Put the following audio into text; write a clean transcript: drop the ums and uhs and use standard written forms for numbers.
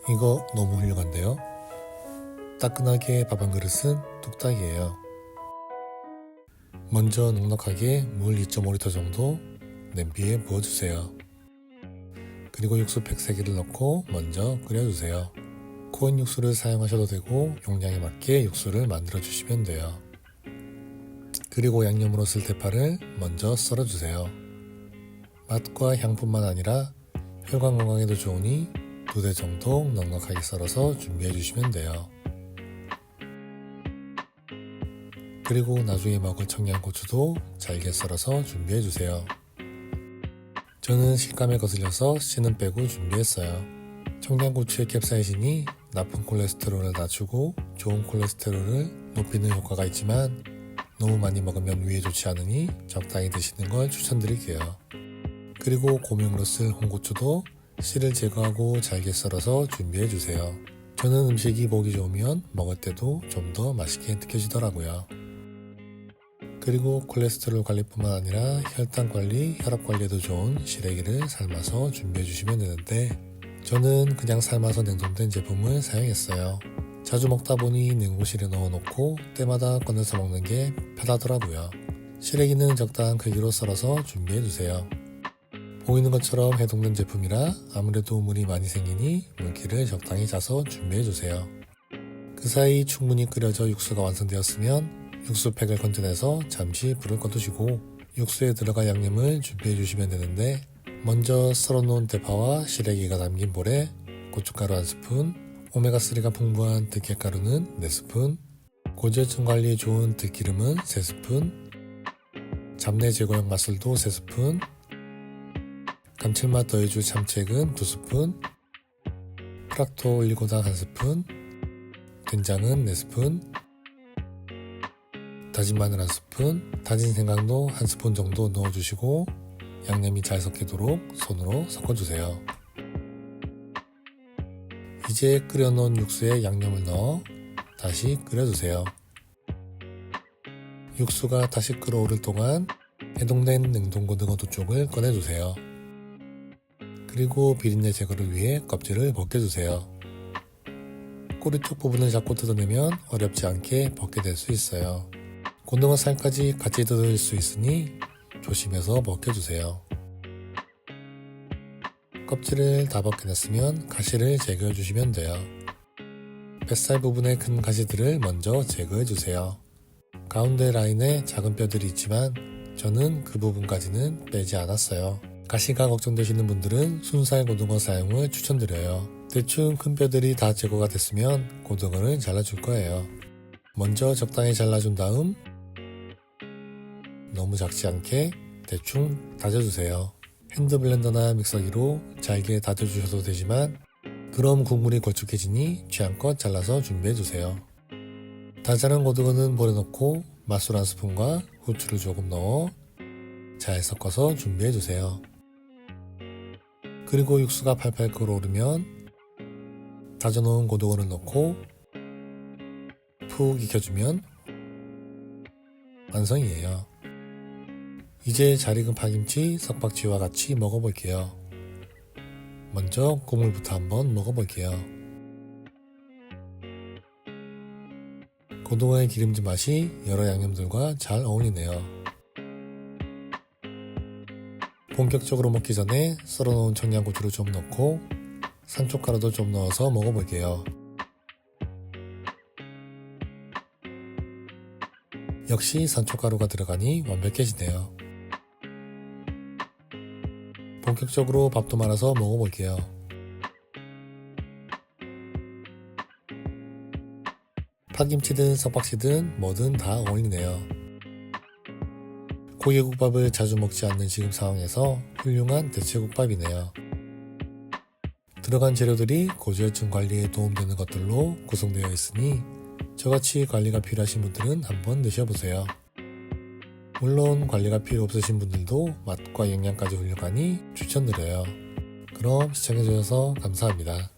이거 너무 훌륭한데요? 따끈하게 밥 한 그릇은 뚝딱이에요. 먼저 넉넉하게 물 2.5리터 정도 냄비에 부어주세요. 그리고 육수 팩 3개를 넣고 먼저 끓여주세요. 코인 육수를 사용하셔도 되고 용량에 맞게 육수를 만들어 주시면 돼요. 그리고 양념으로 쓸 대파를 먼저 썰어주세요. 맛과 향뿐만 아니라 혈관 건강에도 좋으니 2대 정도 넉넉하게 썰어서 준비해 주시면 돼요. 그리고 나중에 먹을 청양고추도 잘게 썰어서 준비해 주세요. 저는 식감에 거슬려서 씨는 빼고 준비했어요. 청양고추의 캡사이신이 나쁜 콜레스테롤을 낮추고 좋은 콜레스테롤을 높이는 효과가 있지만 너무 많이 먹으면 위에 좋지 않으니 적당히 드시는 걸 추천드릴게요. 그리고 고명으로 쓸 홍고추도 씨를 제거하고 잘게 썰어서 준비해 주세요. 저는 음식이 보기 좋으면 먹을 때도 좀 더 맛있게 느껴지더라고요. 그리고 콜레스테롤 관리뿐만 아니라 혈당 관리, 혈압 관리에도 좋은 시래기를 삶아서 준비해 주시면 되는데 저는 그냥 삶아서 냉동된 제품을 사용했어요. 자주 먹다 보니 냉동실에 넣어놓고 때마다 꺼내서 먹는 게 편하더라고요. 시래기는 적당한 크기로 썰어서 준비해 주세요. 보이는 것처럼 해동된 제품이라 아무래도 물이 많이 생기니 물기를 적당히 짜서 준비해 주세요. 그 사이 충분히 끓여져 육수가 완성되었으면 육수팩을 건져내서 잠시 불을 꺼두시고 육수에 들어갈 양념을 준비해 주시면 되는데 먼저 썰어놓은 대파와 시래기가 담긴 볼에 고춧가루 1스푼, 오메가3가 풍부한 들깨가루는 4스푼, 고지혈증 관리에 좋은 들기름은 3스푼, 잡내 제거용 맛술도 3스푼, 감칠맛 더해줄 참치액은 2스푼, 프락토 올리고당 1스푼, 된장은 4스푼, 다진 마늘 1스푼, 다진 생강도 1스푼 정도 넣어주시고 양념이 잘 섞이도록 손으로 섞어주세요. 이제 끓여놓은 육수에 양념을 넣어 다시 끓여주세요. 육수가 다시 끓어오를 동안 해동된 냉동고등어 2쪽을 꺼내주세요. 그리고 비린내 제거를 위해 껍질을 벗겨주세요. 꼬리 쪽 부분을 잡고 뜯어내면 어렵지 않게 벗게 될 수 있어요. 고등어 살까지 같이 뜯어질 수 있으니 조심해서 벗겨주세요. 껍질을 다 벗겨냈으면 가시를 제거해주시면 돼요. 뱃살 부분의 큰 가시들을 먼저 제거해주세요. 가운데 라인에 작은 뼈들이 있지만 저는 그 부분까지는 빼지 않았어요. 가시가 걱정되시는 분들은 순살 고등어 사용을 추천드려요. 대충 큰 뼈들이 다 제거가 됐으면 고등어를 잘라줄 거예요. 먼저 적당히 잘라준 다음 너무 작지 않게 대충 다져주세요. 핸드블렌더나 믹서기로 잘게 다져주셔도 되지만 그럼 국물이 걸쭉해지니 취향껏 잘라서 준비해주세요. 다 자른 고등어는 볼에 넣고 맛술 1스푼과 후추를 조금 넣어 잘 섞어서 준비해주세요. 그리고 육수가 팔팔 끓어오르면 다져놓은 고등어를 넣고 푹 익혀주면 완성이에요. 이제 잘 익은 파김치, 석박지와 같이 먹어볼게요. 먼저 국물부터 한번 먹어볼게요. 고등어의 기름진 맛이 여러 양념들과 잘 어울리네요. 본격적으로 먹기 전에 썰어놓은 청양고추를 좀 넣고 산초가루도 좀 넣어서 먹어볼게요. 역시 산초가루가 들어가니 완벽해지네요. 본격적으로 밥도 말아서 먹어볼게요. 파김치든 석박지든 뭐든 다 어울리네요. 고기국밥을 자주 먹지 않는 지금 상황에서 훌륭한 대체국밥이네요. 들어간 재료들이 고지혈증 관리에 도움되는 것들로 구성되어 있으니 저같이 관리가 필요하신 분들은 한번 드셔보세요. 물론 관리가 필요 없으신 분들도 맛과 영양까지 훌륭하니 추천드려요. 그럼 시청해주셔서 감사합니다.